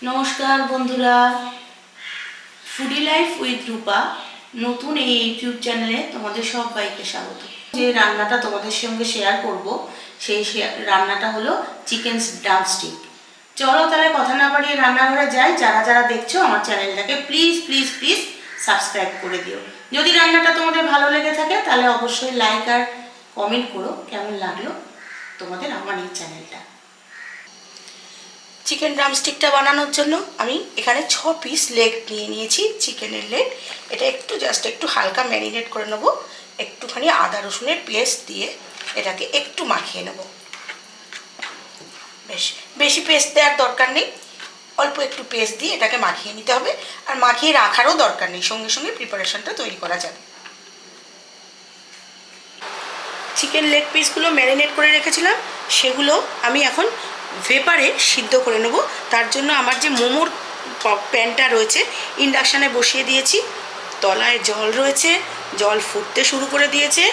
নমস্কার বন্ধুরা, foodie life with রূপা নতুন এই ইউটিউব চ্যানেলে তোমাদের সবাইকে স্বাগত। যে রান্নাটা তোমাদের সঙ্গে শেয়ার করব সেই রান্নাটা হলো চিকেন ড্রামস্টিক। চলো তাহলে কথা না বাড়িয়ে রান্নাঘরে যাই। যারা যারা দেখছো আমার চ্যানেলটাকে প্লিজ প্লিজ প্লিজ সাবস্ক্রাইব করে দিও। যদি রান্নাটা তোমাদের ভালো লেগে থাকে তাহলে অবশ্যই লাইক আর কমেন্ট করো কেমন লাগলো তোমাদের আমার এই চ্যানেলটা। চিকেন ড্রামস্টিকটা বানানোর জন্য আমি এখানে 6 পিস লেগ নিয়ে নিয়েছি, চিকেনের লেগ। এটা একটু হালকা ম্যারিনেট করে নেব, একটুখানি আদা রসুনের পেস্ট দিয়ে এটাকে একটু মাখিয়ে নেব। বেশি পেস্ট দেওয়ার দরকার নেই, অল্প একটু পেস্ট দিয়ে এটাকে মাখিয়ে নিতে হবে। আর মাখিয়ে রাখারও দরকার নেই, সঙ্গে সঙ্গে প্রিপারেশনটা তৈরি করা যাবে। চিকেন লেগ পিসগুলো ম্যারিনেট করে রেখেছিলাম, সেগুলো আমি এখন ভেপারে সিদ্ধ করে নেব। তার জন্য আমার যে মোমোর প্যানটা রয়েছে ইন্ডাকশানে বসিয়ে দিয়েছি। তলায় জল রয়েছে, জল ফুটতে শুরু করে দিয়েছে।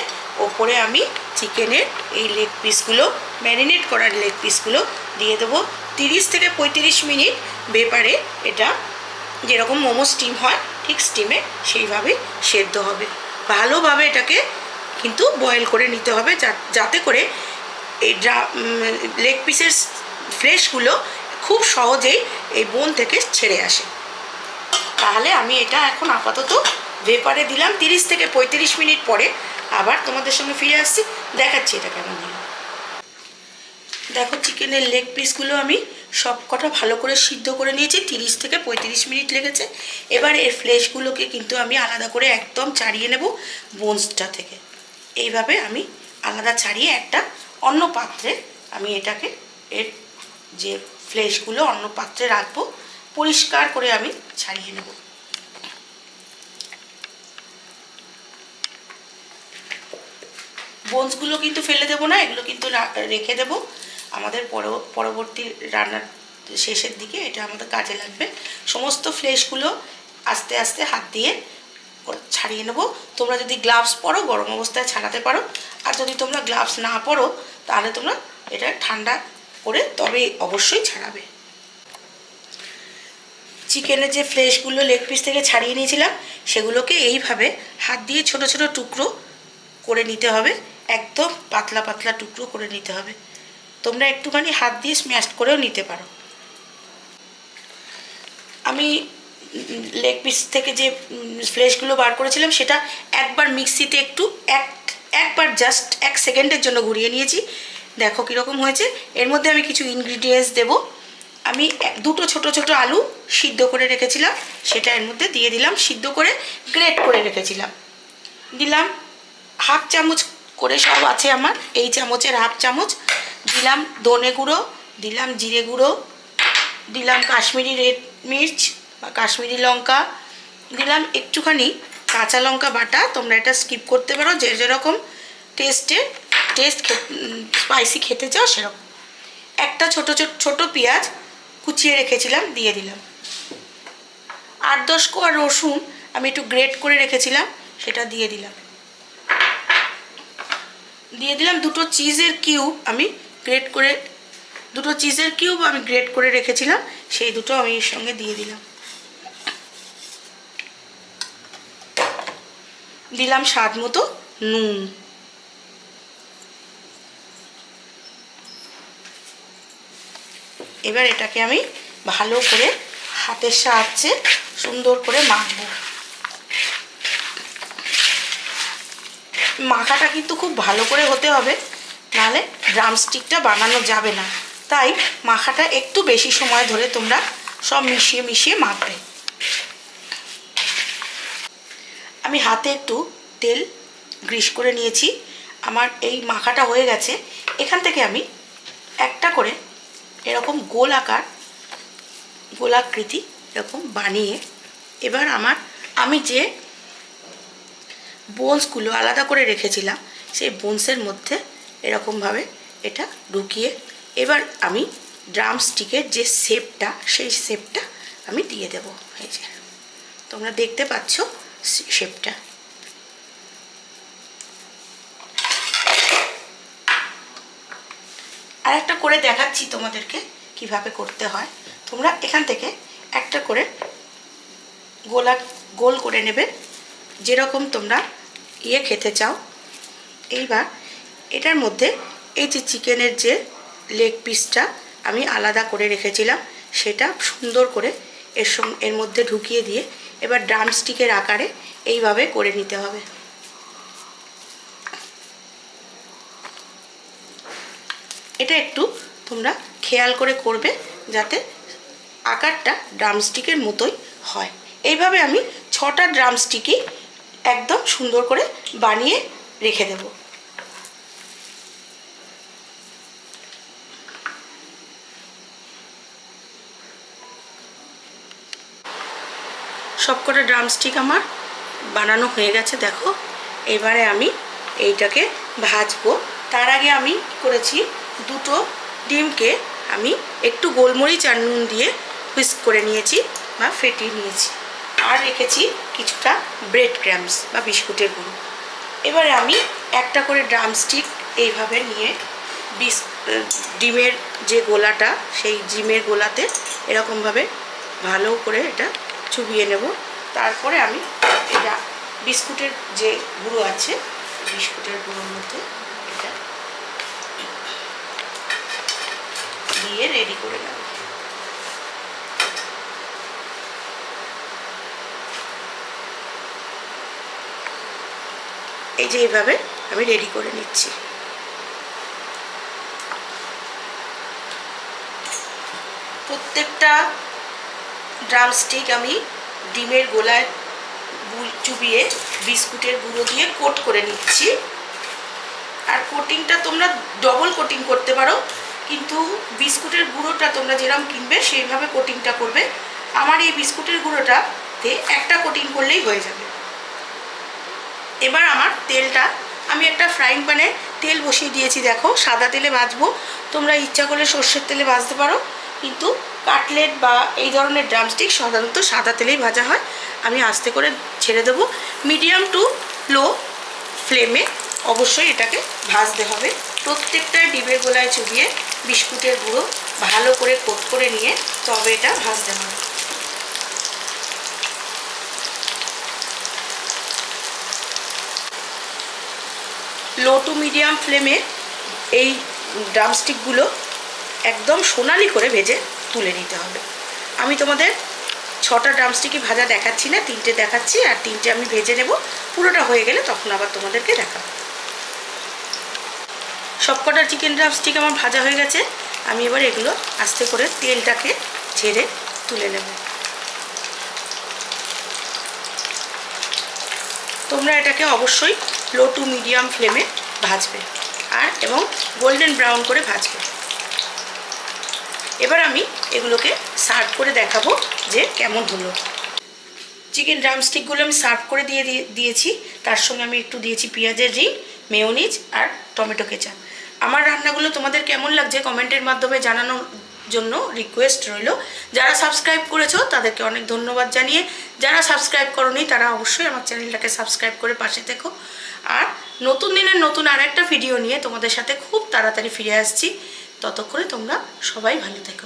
ওপরে আমি চিকেনের এই লেগ পিসগুলো, ম্যারিনেট করার লেগ পিসগুলো দিয়ে দেবো। 30 থেকে 35 মিনিট ভেপারে এটা যেরকম মোমো স্টিম হয় ঠিক স্টিমে সেইভাবে সেদ্ধ হবে। ভালোভাবে এটাকে কিন্তু বয়েল করে নিতে হবে, যাতে করে এই লেগ পিসের ফ্লেশগুলো খুব সহজেই এই বোন থেকে ছেড়ে আসে। তাহলে আমি এটা এখন আপাতত ভেপারে দিলাম। 30 থেকে 35 মিনিট পরে আবার তোমাদের সঙ্গে ফিরে আসছি, দেখাচ্ছি এটা কেমন দিলাম। দেখো, চিকেনের লেগ পিসগুলো আমি সব কটা ভালো করে সিদ্ধ করে নিয়েছি। 30 থেকে 35 মিনিট লেগেছে। এবার এর ফ্লেশগুলোকে কিন্তু আমি আলাদা করে একদম ছাড়িয়ে নেব বোনসটা থেকে। এইভাবে আমি আলাদা ছাড়িয়ে একটা অন্য পাত্রে আমি এটাকে এর যে ফ্লেশগুলো অন্য পাত্রে রাখবো, পরিষ্কার করে আমি ছাড়িয়ে নেব। বোনসগুলো কিন্তু ফেলে দেবো না, এগুলো কিন্তু রেখে দেবো আমাদের পরবর্তী রান্নার শেষের দিকে, এটা আমাদের কাজে লাগবে। সমস্ত ফ্লেশগুলো আস্তে আস্তে হাত দিয়ে ছাড়িয়ে নেবো। তোমরা যদি গ্লাভস পরো গরম অবস্থায় ছাড়াতে পারো, আর যদি তোমরা গ্লাভস না পরো তাহলে তোমরা এটা ঠান্ডা করে তবে অবশ্যই ছাড়াবে। চিকেনের যে ফ্লেশগুলো লেগ পিস থেকে ছাড়িয়ে নিয়েছিলাম সেগুলোকে এইভাবে হাত দিয়ে ছোট ছোট টুকরো করে নিতে হবে, একদম পাতলা পাতলা টুকরো করে নিতে হবে। তোমরা একটুখানি হাত দিয়ে স্ম্যাশ করেও নিতে পারো। আমি লেগ পিস থেকে যে ফ্লেশগুলো বার করেছিলাম সেটা একবার মিক্সিতে একবার জাস্ট 1 সেকেন্ডের জন্য ঘুরিয়ে নিয়েছি। দেখো কীরকম হয়েছে। এর মধ্যে আমি কিছু ইনগ্রিডিয়েন্টস দেবো। আমি দুটো ছোট ছোট আলু সিদ্ধ করে রেখেছিলাম, সেটা এর মধ্যে দিয়ে দিলাম। সিদ্ধ করে গ্রেট করে রেখেছিলাম, দিলাম। হাফ চামচ করে সব আছে আমার, এই চামচের হাফ চামচ দিলাম ধনে গুঁড়ো, দিলাম জিরে গুঁড়ো, দিলাম কাশ্মীরি রেড মির্চ বা কাশ্মীরি লঙ্কা, দিলাম একটুখানি কাঁচা লঙ্কা বাটা। তোমরা এটা স্কিপ করতে পারো, যে যেরকম টেস্ট স্পাইসি খেতে চাও সেরকম। একটা ছোট পেঁয়াজ কুচিয়ে রেখেছিলাম, দিয়ে দিলাম। 8-10 কোয়া রসুন আমি একটু গ্রেট করে রেখেছিলাম, সেটা দিয়ে দিলাম। দুটো চিজের কিউব আমি গ্রেট করে রেখেছিলাম, সেই দুটো আমি এর সঙ্গে দিয়ে দিলাম। দিলাম স্বাদ মতো নুন। এবার এটাকে আমি ভালো করে হাতের সাহায্যে সুন্দর করে মাখবো। মাখাটা কিন্তু খুব ভালো করে হতে হবে, নাহলে ড্রামস্টিকটা বানানো যাবে না। তাই মাখাটা একটু বেশি সময় ধরে তোমরা সব মিশিয়ে মাখবে। আমি হাতে একটু তেল গ্রিস করে নিয়েছি। আমার এই মাখাটা হয়ে গেছে। এখান থেকে আমি একটা করে এরকম গোলাকৃতি এরকম বানিয়ে, এবার আমি যে বোনসগুলো আলাদা করে রেখেছিলাম সেই বোনসের মধ্যে এরকমভাবে এটা ঢুকিয়ে এবার আমি ড্রামস্টিকের যে শেপটা সেই শেপটা আমি দিয়ে দেবো। এই যে তোমরা দেখতে পাচ্ছ শেপটা। আর একটা করে দেখাচ্ছি তোমাদেরকে কিভাবে করতে হয়। তোমরা এখান থেকে একটা করে গোল করে নেবে, যেরকম তোমরা খেতে চাও। এইবার এটার মধ্যে এই যে চিকেনের যে লেগ পিসটা আমি আলাদা করে রেখেছিলাম সেটা সুন্দর করে এর মধ্যে ঢুকিয়ে দিয়ে এবার ড্রামস্টিকের আকারে এইভাবে করে নিতে হবে। এটা একটু তোমরা খেয়াল করে করবে যাতে আকারটা ড্রামস্টিকের মতোই হয়। এইভাবে আমি 6টা ড্রামস্টিকই একদম সুন্দর করে বানিয়ে রেখে দেব। সবকটা ড্রামস্টিক আমার বানানো হয়ে গেছে দেখো। এবারে আমি এইটাকে ভাজবো। তার আগে আমি করেছি, দুটো ডিমকে আমি একটু গোলমরিচ আর নুন দিয়ে হুইস্ক করে নিয়েছি বা ফেটিয়ে নিয়েছি, আর রেখেছি কিছুটা ব্রেড ক্রাম্বস বা বিস্কুটের গুঁড়ো। এবারে আমি একটা করে ড্রামস্টিক এইভাবে নিয়ে ডিমের যে গোলাটা সেই ডিমের গোলাতে এরকমভাবে ভালো করে এটা চুবিয়ে নেব। তারপরে আমি এটা বিস্কুটের যে গুঁড়ো আছে বিস্কুটের গুঁড়োর মধ্যে এটা দিয়ে রেডি করে নেব। এই যে এইভাবে আমি রেডি করে নিচ্ছি। প্রত্যেকটা ড্রামস্টিক আমি ডিমের গোলায় চুবিয়ে বিস্কুটের গুঁড়ো দিয়ে কোট করে নিচ্ছি। আর কোটিংটা তোমরা ডবল কোটিং করতে পারো, কিন্তু বিস্কুটের গুঁড়োটা তোমরা যেরকম কিনবে সেইভাবে কোটিংটা করবে। আমার এই বিস্কুটের গুঁড়োটাতে একটা কোটিং করলেই হয়ে যাবে। এবার আমার তেলটা আমি একটা ফ্রাইং প্যানে তেল বসিয়ে দিয়েছি দেখো। সাদা তেলে ভাজবো, তোমরা ইচ্ছা করলে সর্ষের তেলে ভাজতে পারো, কিন্তু কাটলেট বা এই ধরনের ড্রামস্টিক সাধারণত সাদা তেলেই ভাজা হয়। আমি আস্তে করে ছেড়ে দেবো। মিডিয়াম টু লো ফ্লেমে অবশ্যই এটাকে ভাজতে হবে। প্রত্যেকটা ডিমের গোলায় চুবিয়ে বিস্কুটের গুঁড়ো ভালো করে কোট করে নিয়ে তবে এটা ভাজতে হবে। লো টু মিডিয়াম ফ্লেমে এই ড্রামস্টিকগুলো একদম সোনালি করে ভেজে তুলে নিতে হবে। আমি তোমাদের 6টা ড্রামস্টিকই ভাজা দেখাচ্ছি না, 3টে দেখাচ্ছি, আর 3টে আমি ভেজে নেব। পুরোটা হয়ে গেলে তখন আবার তোমাদেরকে দেখাবো। সবকটা চিকেন ড্রামস্টিক আমার ভাজা হয়ে গেছে। আমি এবার এগুলো আস্তে করে তেলটাকে ঝেড়ে তুলে নেব। তোমরা এটাকে অবশ্যই লো টু মিডিয়াম ফ্লেমে ভাজবে আর এবং গোল্ডেন ব্রাউন করে ভাজবে। এবার আমি এগুলোকে সার্ভ করে দেখাবো যে কেমন হলো। চিকেন ড্রামস্টিকগুলো আমি সার্ভ করে দিয়েছি। তার সঙ্গে আমি একটু দিয়েছি পেঁয়াজের রিং, মেয়োনিজ আর টমেটো কেচাপ। আমার রান্নাগুলো তোমাদের কেমন লাগছে কমেন্টের মাধ্যমে জানানোর জন্য রিকোয়েস্ট রইল। যারা সাবস্ক্রাইব করেছো তাদেরকে অনেক ধন্যবাদ জানিয়ে, যারা সাবস্ক্রাইব করোনি তারা অবশ্যই আমার চ্যানেলটাকে সাবস্ক্রাইব করে পাশে থেকো। আর নতুন দিনের নতুন আরেকটা ভিডিও নিয়ে তোমাদের সাথে খুব তাড়াতাড়ি ফিরে আসছি। ততক্ষণে তোমরা সবাই ভালো থেকো।